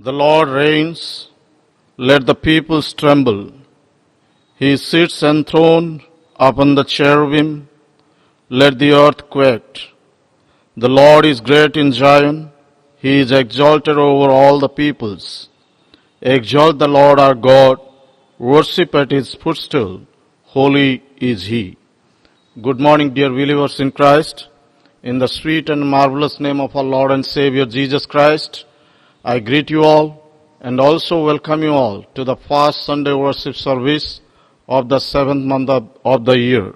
The Lord reigns, let the peoples tremble. He sits enthroned upon the cherubim, let the earth quake. The Lord is great in Zion, he is exalted over all the peoples. Exalt the Lord our God, worship at his footstool, holy is he. Good morning, dear believers in Christ. In the sweet and marvelous name of our Lord and Savior Jesus Christ, I greet you all and also welcome you all to the first Sunday worship service of the 7th month of the year.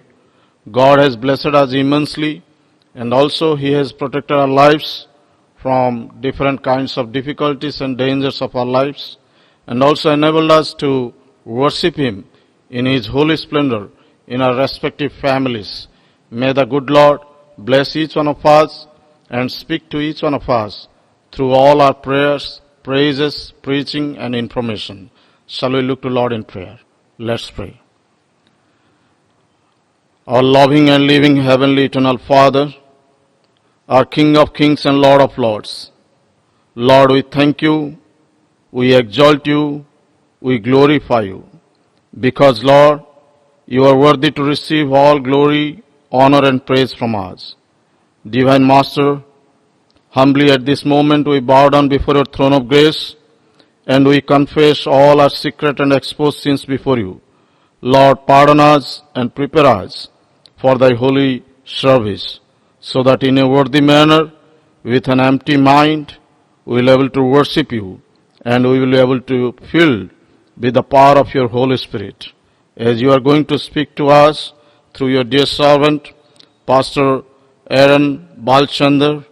God has blessed us immensely, and also he has protected our lives from different kinds of difficulties and dangers of our lives, and also enabled us to worship him in his holy splendor in our respective families. May the good Lord bless each one of us and speak to each one of us through all our prayers, praises, preaching, and information. Shall we look to Lord in prayer? Let's pray. Our loving and living heavenly eternal Father, our King of kings and Lord of lords, Lord, we thank you, we exalt you, we glorify you, because, Lord, you are worthy to receive all glory, honor, and praise from us. Divine Master, humbly at this moment we bow down before your throne of grace, and we confess all our secret and exposed sins before you. Lord, pardon us and prepare us for thy holy service, so that in a worthy manner, with an empty mind, we will be able to worship you, and we will be able to fill with the power of your Holy Spirit. As you are going to speak to us through your dear servant, Pastor Aaron Balchandar,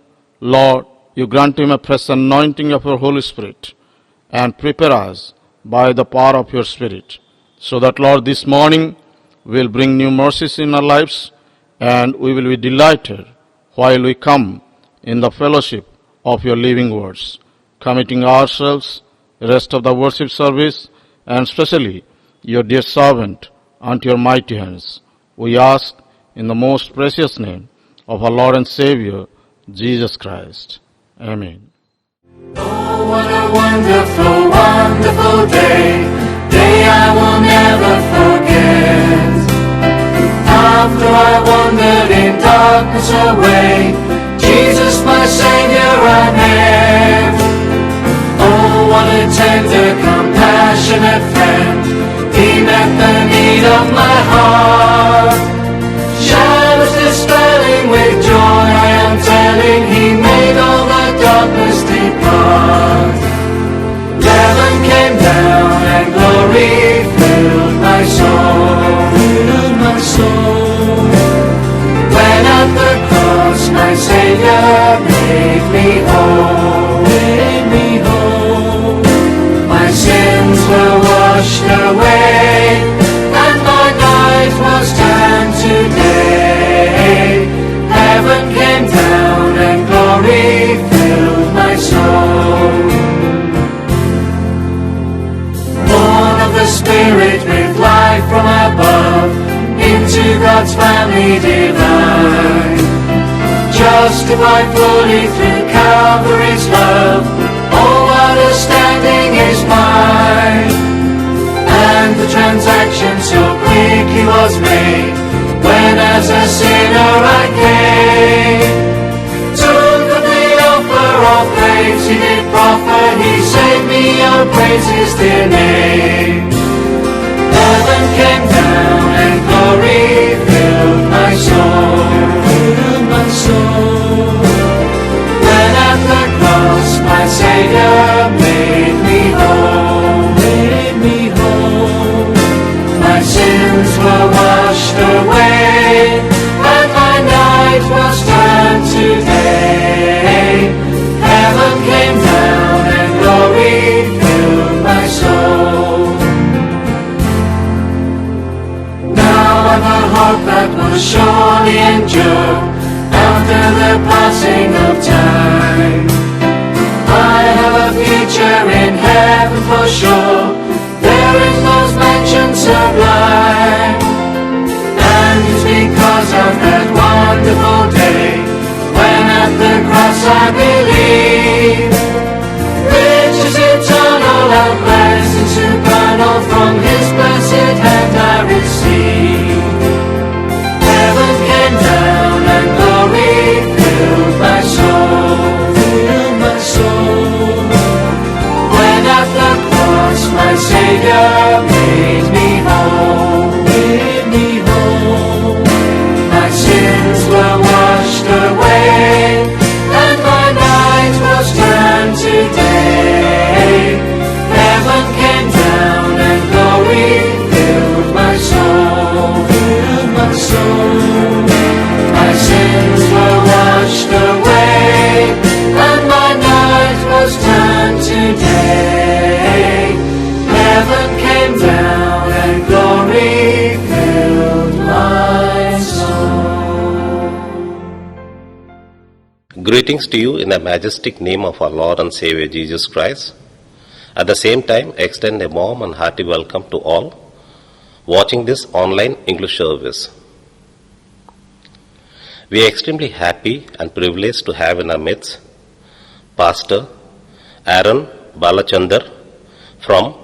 Lord, you grant him a fresh anointing of your Holy Spirit and prepare us by the power of your Spirit, so that, Lord, this morning will bring new mercies in our lives, and we will be delighted while we come in the fellowship of your living words, committing ourselves, the rest of the worship service, and especially your dear servant unto your mighty hands. We ask in the most precious name of our Lord and Savior, Jesus Christ. Amen. Oh, what a wonderful, wonderful day I will never forget. After I wandered in darkness away, Jesus my Savior I met. Oh, what a tender, compassionate friend, he met the need of my heart. Shadows dispelling with joy, I am telling, he made all the darkness depart. Heaven came down and glory filled my soul, filled my soul. When at the cross my Savior made me whole, made me whole. My sins were washed away, and my night was turned to day. Heaven came down and glory filled my soul. Born of the Spirit with life from above, into God's family divine. Justified fully through Calvary's love, all understanding is mine. And the transaction so quick he was made, when as a sinner I came. Took of the offer of grace he did proffer, he saved me, oh praise his dear name. Heaven came down and glory filled my soul, filled my soul. When at the cross my Savior made me whole, made me whole. My sins were washed away, and my night was turned to day. Heaven came down and glory filled my soul. Now I've a hope that will surely endure after the passing of time. I have a future in heaven for sure, there in those mansions sublime. And it's because of that wonderful day, when at the cross I believe, riches eternal filled my soul, filled my soul. My sins were washed away, and my night was turned to day. Heaven came down, and glory filled my soul. Greetings to you in the majestic name of our Lord and Savior Jesus Christ. At the same time, extend a warm and hearty welcome to all watching this online English service. We are extremely happy and privileged to have in our midst Pastor Aaron Balachandar from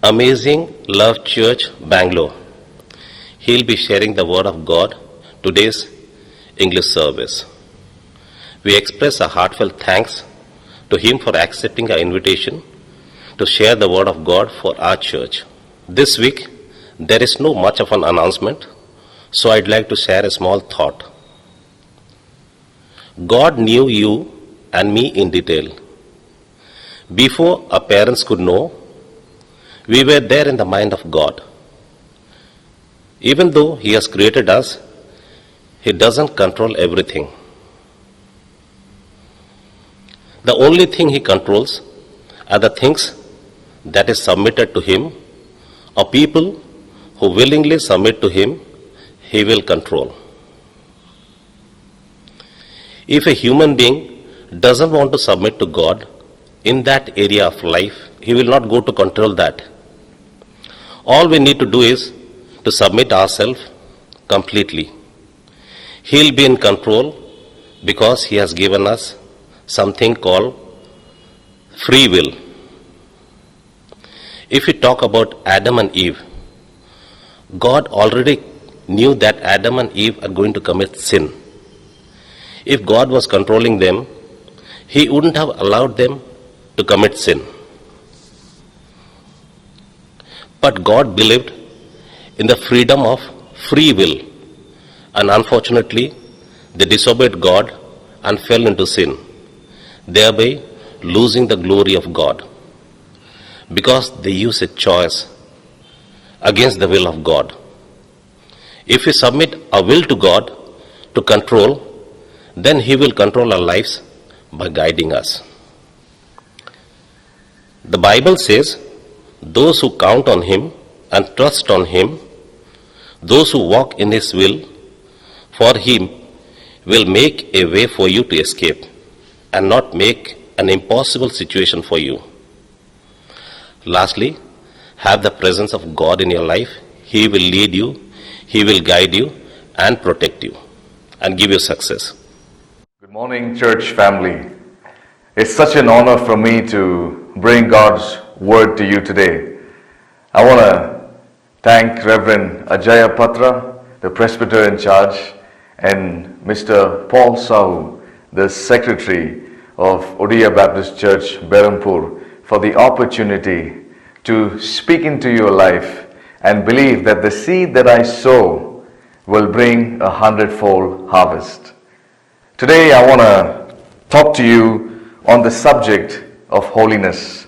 Amazing Love Church, Bangalore. He'll be sharing the Word of God today's English service. We express our heartfelt thanks to him for accepting our invitation to share the Word of God for our church. This week, there is no much of an announcement, so I'd like to share a small thought. God knew you and me in detail. Before our parents could know, we were there in the mind of God. Even though He has created us, He doesn't control everything. The only thing He controls are the things that is submitted to Him, or people who willingly submit to Him, He will control. If a human being doesn't want to submit to God in that area of life, he will not go to control that. All we need to do is to submit ourselves completely. He'll be in control because He has given us something called free will. If we talk about Adam and Eve, God already knew that Adam and Eve are going to commit sin. If God was controlling them, He wouldn't have allowed them to commit sin. But God believed in the freedom of free will, and unfortunately, they disobeyed God and fell into sin, thereby losing the glory of God, because they used a choice against the will of God. If we submit our will to God to control, then He will control our lives by guiding us. The Bible says, those who count on Him and trust on Him, those who walk in His will, for Him will make a way for you to escape and not make an impossible situation for you. Lastly, have the presence of God in your life. He will lead you, He will guide you and protect you and give you success. Good morning, church family. It's such an honor for me to bring God's word to you today. I want to thank Reverend Ajaya Patra, the presbyter in charge, and Mr. Paul Sahu, the secretary of Odia Baptist Church, Berhampur, for the opportunity to speak into your life and believe that the seed that I sow will bring 100-fold harvest. Today I want to talk to you on the subject of holiness.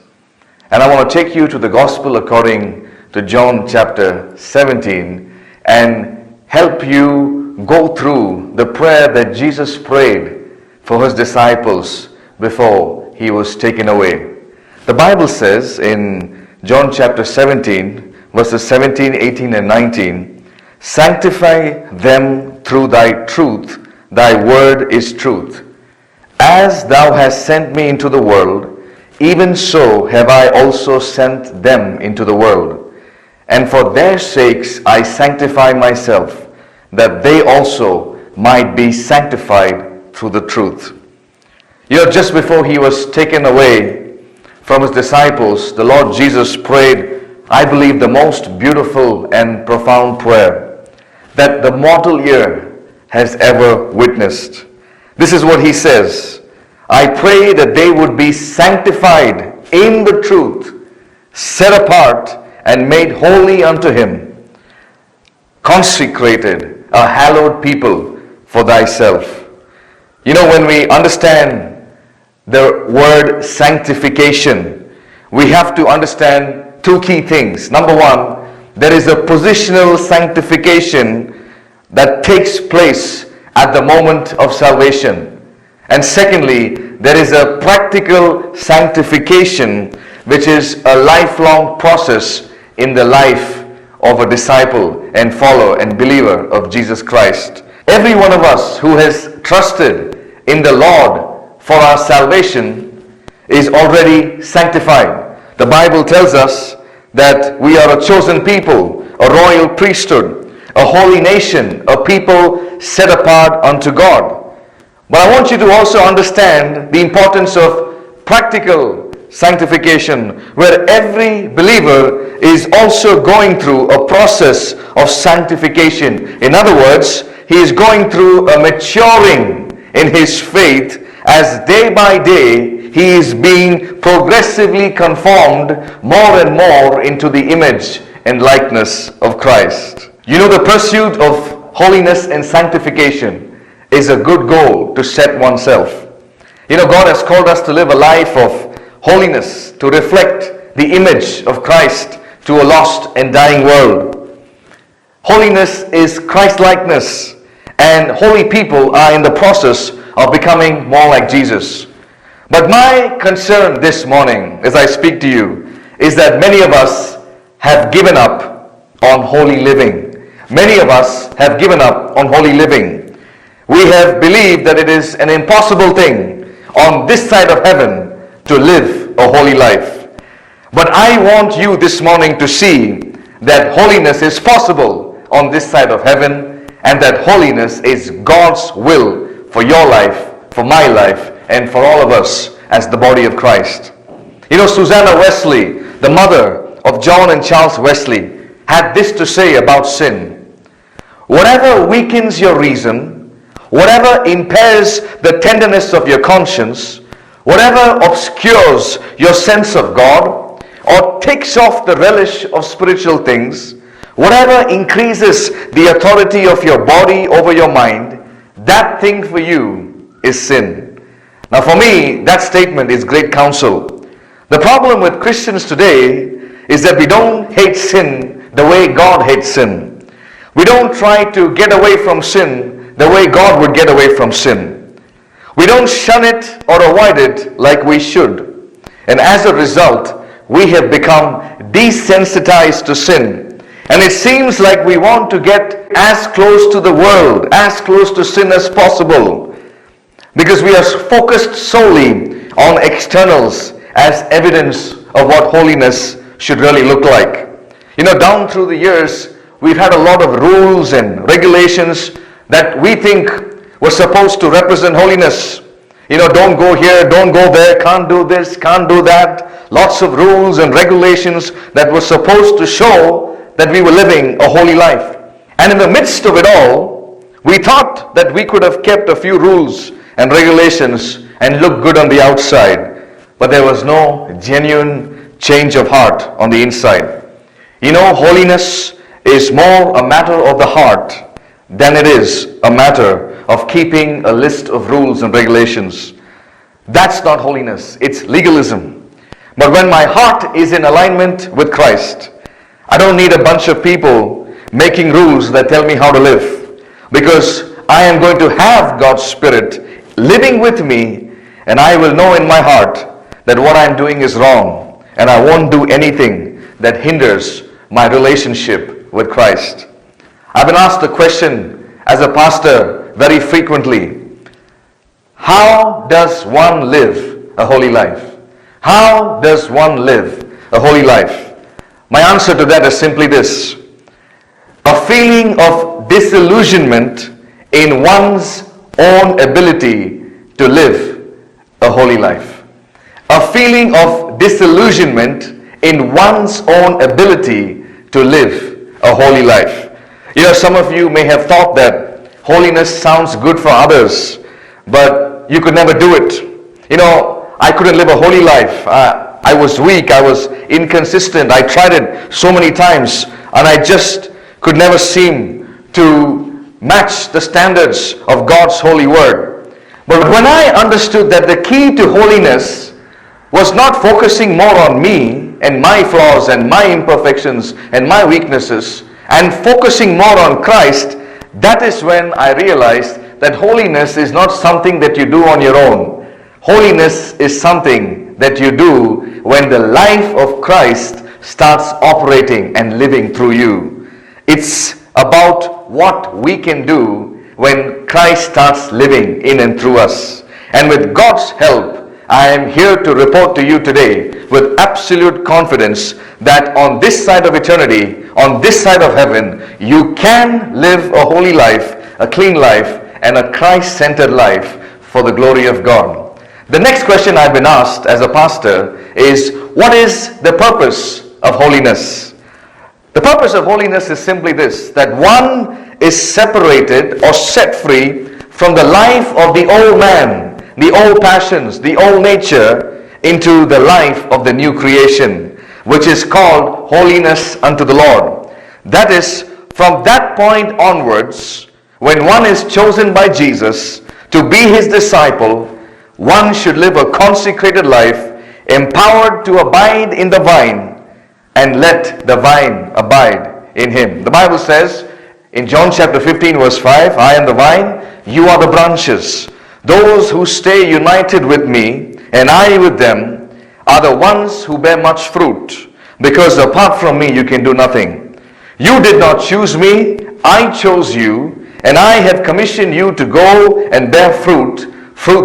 And I want to take you to the Gospel according to John chapter 17 and help you go through the prayer that Jesus prayed for His disciples before He was taken away. The Bible says in John chapter 17, verses 17, 18 and 19, "Sanctify them through Thy truth. Thy word is truth. As Thou hast sent me into the world, even so have I also sent them into the world. And for their sakes I sanctify myself, that they also might be sanctified through the truth." You know, just before He was taken away from His disciples, the Lord Jesus prayed, I believe, the most beautiful and profound prayer that the mortal ear has ever witnessed. This is what He says: "I pray that they would be sanctified in the truth, set apart and made holy unto Him, consecrated, a hallowed people for Thyself." You know, when we understand the word sanctification, we have to understand two key things. Number one, there is a positional sanctification that takes place at the moment of salvation. And secondly, there is a practical sanctification which is a lifelong process in the life of a disciple and follower and believer of Jesus Christ. Every one of us who has trusted in the Lord for our salvation is already sanctified. The Bible tells us that we are a chosen people, a royal priesthood, a holy nation, a people set apart unto God. But I want you to also understand the importance of practical sanctification, where every believer is also going through a process of sanctification. In other words, he is going through a maturing in his faith as day by day he is being progressively conformed more and more into the image and likeness of Christ. You know, the pursuit of holiness and sanctification is a good goal to set oneself. You know, God has called us to live a life of holiness, to reflect the image of Christ to a lost and dying world. Holiness is Christ-likeness, and holy people are in the process of becoming more like Jesus. But my concern this morning, as I speak to you, is that many of us have given up on holy living. Many of us have given up on holy living. We have believed that it is an impossible thing on this side of heaven to live a holy life. But I want you this morning to see that holiness is possible on this side of heaven, and that holiness is God's will for your life, for my life, and for all of us as the body of Christ. You know, Susanna Wesley, the mother of John and Charles Wesley, had this to say about sin. Whatever weakens your reason, whatever impairs the tenderness of your conscience, whatever obscures your sense of God, or takes off the relish of spiritual things, whatever increases the authority of your body over your mind, that thing for you is sin. Now for me, that statement is great counsel. The problem with Christians today is that we don't hate sin the way God hates sin. We don't try to get away from sin the way God would get away from sin. We don't shun it or avoid it like we should. And as a result, we have become desensitized to sin. And it seems like we want to get as close to the world, as close to sin as possible, because we are focused solely on externals as evidence of what holiness should really look like. You know, down through the years, we've had a lot of rules and regulations that we think were supposed to represent holiness. You know, don't go here, don't go there, can't do this, can't do that. Lots of rules and regulations that were supposed to show that we were living a holy life. And in the midst of it all, we thought that we could have kept a few rules and regulations and look good on the outside, but there was no genuine change of heart on the inside. You know, holiness is more a matter of the heart than it is a matter of keeping a list of rules and regulations. That's not holiness, it's legalism. But when my heart is in alignment with Christ, I don't need a bunch of people making rules that tell me how to live, because I am going to have God's Spirit living with me, and I will know in my heart that what I'm doing is wrong, and I won't do anything that hinders my relationship with Christ. I've been asked the question as a pastor very frequently: how does one live a holy life? How does one live a holy life? My answer to that is simply this: a feeling of disillusionment in one's own ability to live a holy life. A feeling of disillusionment in one's own ability to live a holy life. You know, some of you may have thought that holiness sounds good for others, but you could never do it. You know, I couldn't live a holy life. I was weak, I was inconsistent, I tried it so many times, and I just could never seem to match the standards of God's holy word. But when I understood that the key to holiness was not focusing more on me and my flaws and my imperfections and my weaknesses and focusing more on Christ, that is when I realized that holiness is not something that you do on your own. Holiness is something that you do when the life of Christ starts operating and living through you. It's about what we can do when Christ starts living in and through us. And with God's help, I am here to report to you today with absolute confidence that on this side of eternity, on this side of heaven, you can live a holy life, a clean life, and a Christ-centered life for the glory of God. The next question I've been asked as a pastor is, what is the purpose of holiness? The purpose of holiness is simply this, that one is separated or set free from the life of the old man, the old passions, the old nature, into the life of the new creation, which is called holiness unto the Lord. That is, from that point onwards, when one is chosen by Jesus to be his disciple, one should live a consecrated life, empowered to abide in the vine, and let the vine abide in him. The Bible says in John chapter 15 verse 5, I am the vine, you are the branches. Those who stay united with me and I with them are the ones who bear much fruit, because apart from me you can do nothing. You did not choose me, I chose you, and I have commissioned you to go and bear fruit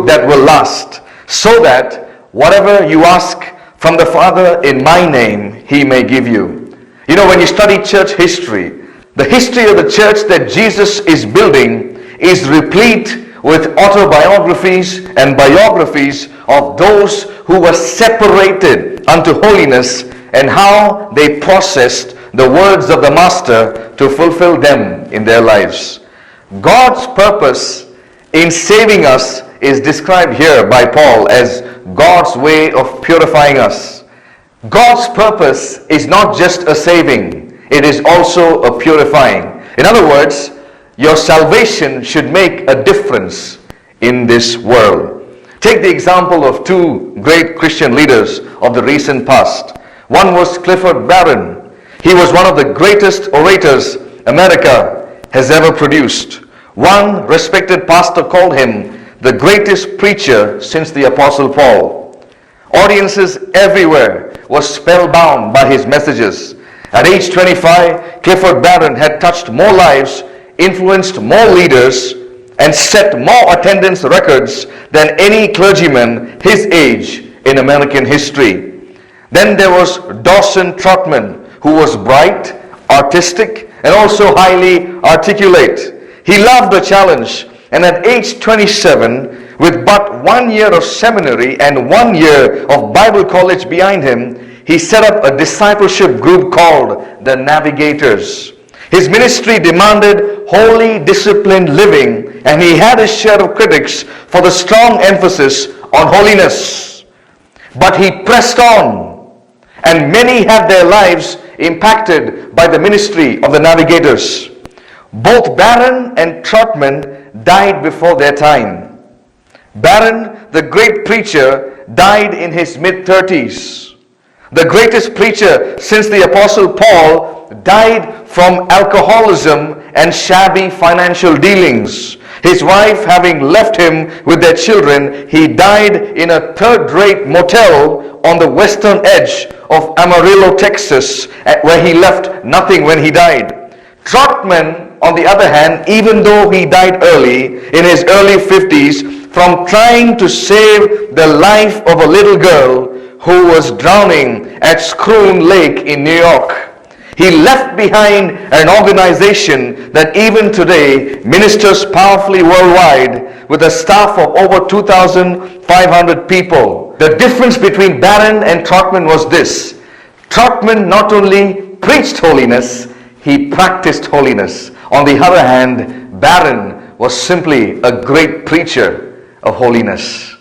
that will last, so that whatever you ask from the Father in my name, he may give you. You know, when you study church history, the history of the church that Jesus is building is replete with autobiographies and biographies of those who were separated unto holiness and how they processed the words of the Master to fulfill them in their lives. God's purpose in saving us is described here by Paul as God's way of purifying us. God's purpose is not just a saving, it is also a purifying. In other words, your salvation should make a difference in this world. Take the example of two great Christian leaders of the recent past. One was Clifford Barron. He was one of the greatest orators America has ever produced. One respected pastor called him the greatest preacher since the Apostle Paul. Audiences everywhere were spellbound by his messages. At age 25, Clifford Barron had touched more lives, influenced more leaders, and set more attendance records than any clergyman his age in American history. Then there was Dawson Trotman, who was bright, artistic, and also highly articulate. He loved the challenge, and at age 27, with but 1 year of seminary and 1 year of Bible college behind him, he set up a discipleship group called the Navigators. His ministry demanded holy, disciplined living, and he had his share of critics for the strong emphasis on holiness. But he pressed on, and many had their lives impacted by the ministry of the Navigators. Both Barron and Trotman died before their time. Barron, the great preacher, died in his mid-30s. The greatest preacher since the Apostle Paul died from alcoholism and shabby financial dealings. His wife having left him with their children, he died in a third-rate motel on the western edge of Amarillo, Texas, where he left nothing when he died. Trotman, on the other hand, even though he died early, in his early 50s, from trying to save the life of a little girl who was drowning at Scroon Lake in New York, he left behind an organization that even today ministers powerfully worldwide with a staff of over 2,500 people. The difference between Barron and Trotman was this: Trotman not only preached holiness, he practiced holiness. On the other hand, Barron was simply a great preacher of holiness.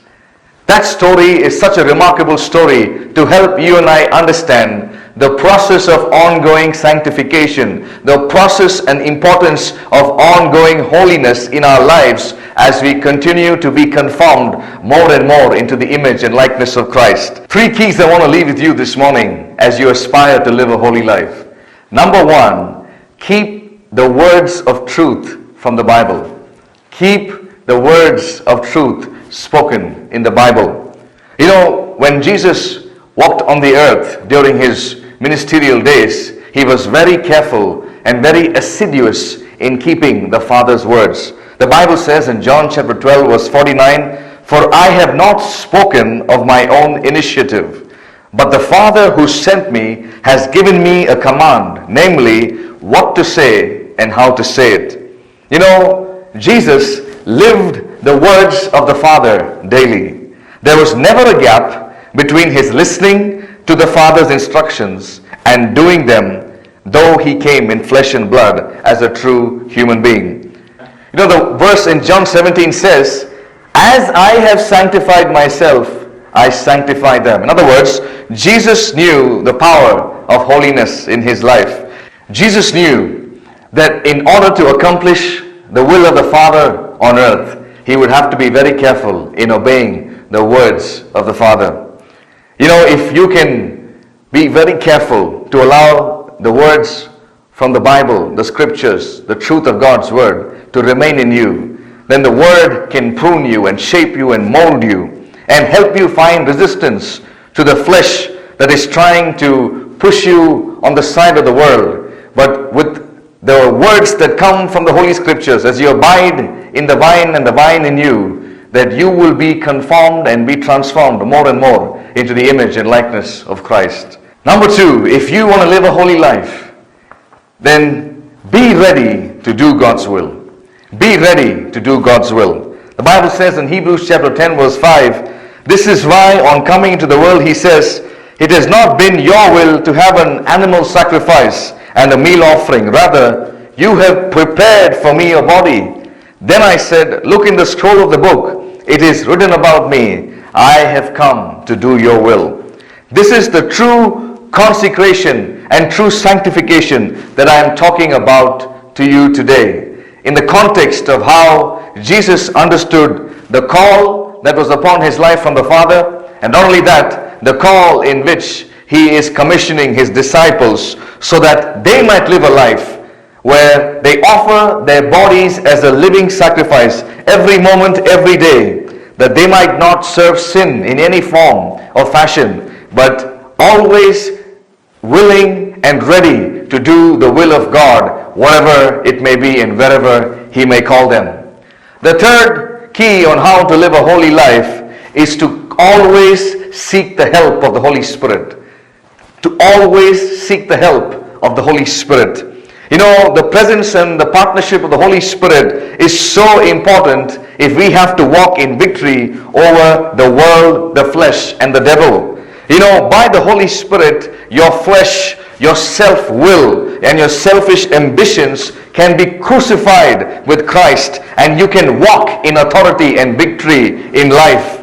That story is such a remarkable story to help you and I understand the process of ongoing sanctification, the process and importance of ongoing holiness in our lives as we continue to be conformed more and more into the image and likeness of Christ. 3 keys I want to leave with you this morning as you aspire to live a holy life. Number 1, keep the words of truth from the Bible. Keep the words of truth spoken in the Bible. You know, when Jesus walked on the earth during his ministerial days, he was very careful and very assiduous in keeping the Father's words. The Bible says in John chapter 12 verse 49, "For I have not spoken of my own initiative, but the Father who sent me has given me a command, namely, what to say and how to say it." You know, Jesus lived the words of the Father daily. There was never a gap between his listening to the Father's instructions and doing them, though he came in flesh and blood as a true human being. You know, the verse in John 17 says, "As I have sanctified myself, I sanctify them." In other words, Jesus knew the power of holiness in his life. Jesus knew that in order to accomplish the will of the Father on earth, he would have to be very careful in obeying the words of the Father. You know, if you can be very careful to allow the words from the Bible, the scriptures, the truth of God's word to remain in you, then the word can prune you and shape you and mold you and help you find resistance to the flesh that is trying to push you on the side of the world. But with the words that come from the Holy Scriptures, as you abide in the vine and the vine in you, that you will be conformed and be transformed more and more into the image and likeness of Christ. Number 2, if you want to live a holy life, then be ready to do God's will. Be ready to do God's will. The Bible says in Hebrews chapter 10 verse 5, "This is why on coming into the world," he says, "it has not been your will to have an animal sacrifice and a meal offering. Rather, you have prepared for me a body. Then I said, look in the scroll of the book. It is written about me. I have come to do your will." This is the true consecration and true sanctification that I am talking about to you today. In the context of how Jesus understood the call that was upon his life from the Father, and not only that, the call in which he is commissioning his disciples so that they might live a life where they offer their bodies as a living sacrifice every moment, every day, that they might not serve sin in any form or fashion, but always willing and ready to do the will of God, whatever it may be and wherever he may call them. The third key on how to live a holy life is to always seek the help of the Holy Spirit. To always seek the help of the Holy Spirit. You know, the presence and the partnership of the Holy Spirit is so important if we have to walk in victory over the world, the flesh, and the devil. You know, by the Holy Spirit, your flesh, your self-will, and your selfish ambitions can be crucified with Christ, and you can walk in authority and victory in life.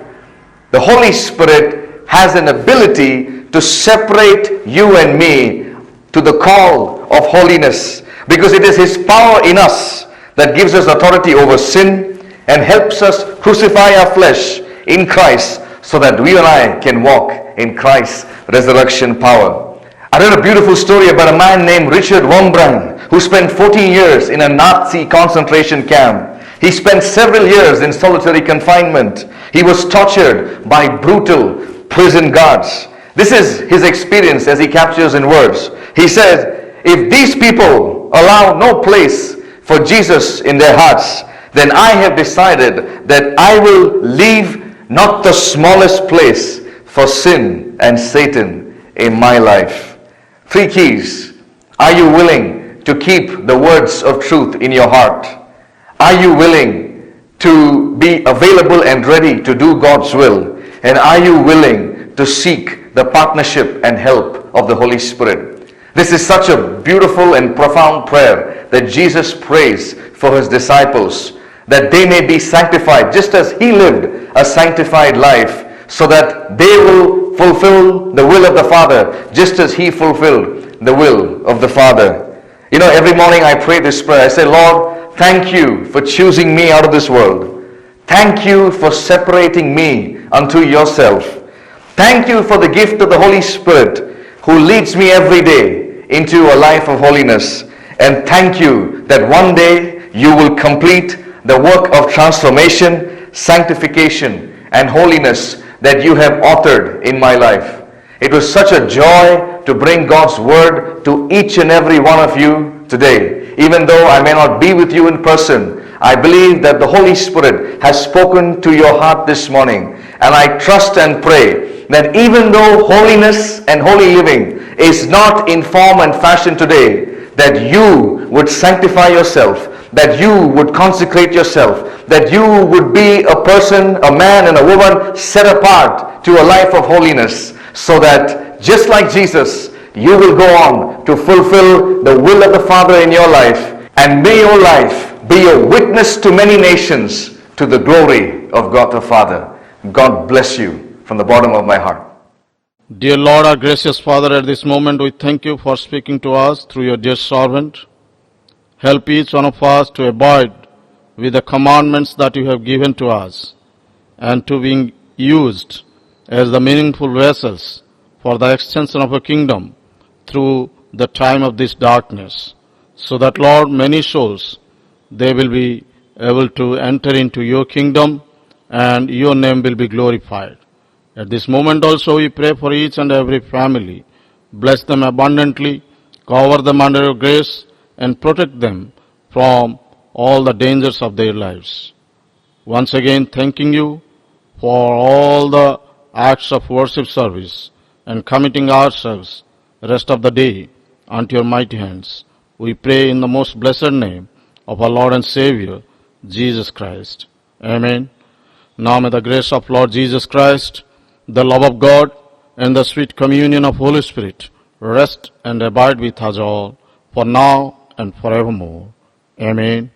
The Holy Spirit has an ability to separate you and me to the call of holiness, because it is his power in us that gives us authority over sin and helps us crucify our flesh in Christ so that we and I can walk in Christ's resurrection power. I read a beautiful story about a man named Richard Wurmbrand who spent 14 years in a Nazi concentration camp. He spent several years in solitary confinement. He was tortured by brutal prison guards. This is his experience as he captures in words. He said, "If these people allow no place for Jesus in their hearts, then I have decided that I will leave not the smallest place for sin and Satan in my life." 3 keys. Are you willing to keep the words of truth in your heart? Are you willing to be available and ready to do God's will? And are you willing to seek the partnership and help of the Holy Spirit? This is such a beautiful and profound prayer that Jesus prays for his disciples, that they may be sanctified just as he lived a sanctified life, so that they will fulfill the will of the Father, just as He fulfilled the will of the Father. You know, every morning I pray this prayer. I say, Lord, thank you for choosing me out of this world. Thank you for separating me unto yourself. Thank you for the gift of the Holy Spirit who leads me every day into a life of holiness. And thank you that one day you will complete the work of transformation, sanctification, and holiness that you have authored in my life. It was such a joy to bring God's word to each and every one of you today. Even though I may not be with you in person, I believe that the Holy Spirit has spoken to your heart this morning. And I trust and pray that even though holiness and holy living is not in form and fashion today, that you would sanctify yourself, that you would consecrate yourself, that you would be a person, a man and a woman set apart to a life of holiness, so that just like Jesus, you will go on to fulfill the will of the Father in your life, and may your life be a witness to many nations to the glory of God the Father. God bless you from the bottom of my heart. Dear Lord, our gracious Father, at this moment we thank you for speaking to us through your dear servant. Help each one of us to abide with the commandments that you have given to us, and to being used as the meaningful vessels for the extension of a kingdom through the time of this darkness, so that, Lord, many souls, they will be able to enter into your kingdom and your name will be glorified. At this moment also we pray for each and every family. Bless them abundantly, cover them under your grace, and protect them from all the dangers of their lives. Once again, thanking you for all the acts of worship service and committing ourselves rest of the day unto your mighty hands. We pray in the most blessed name of our Lord and Savior, Jesus Christ. Amen. Now may the grace of Lord Jesus Christ, the love of God, and the sweet communion of Holy Spirit rest and abide with us all, for now and forevermore. Amen.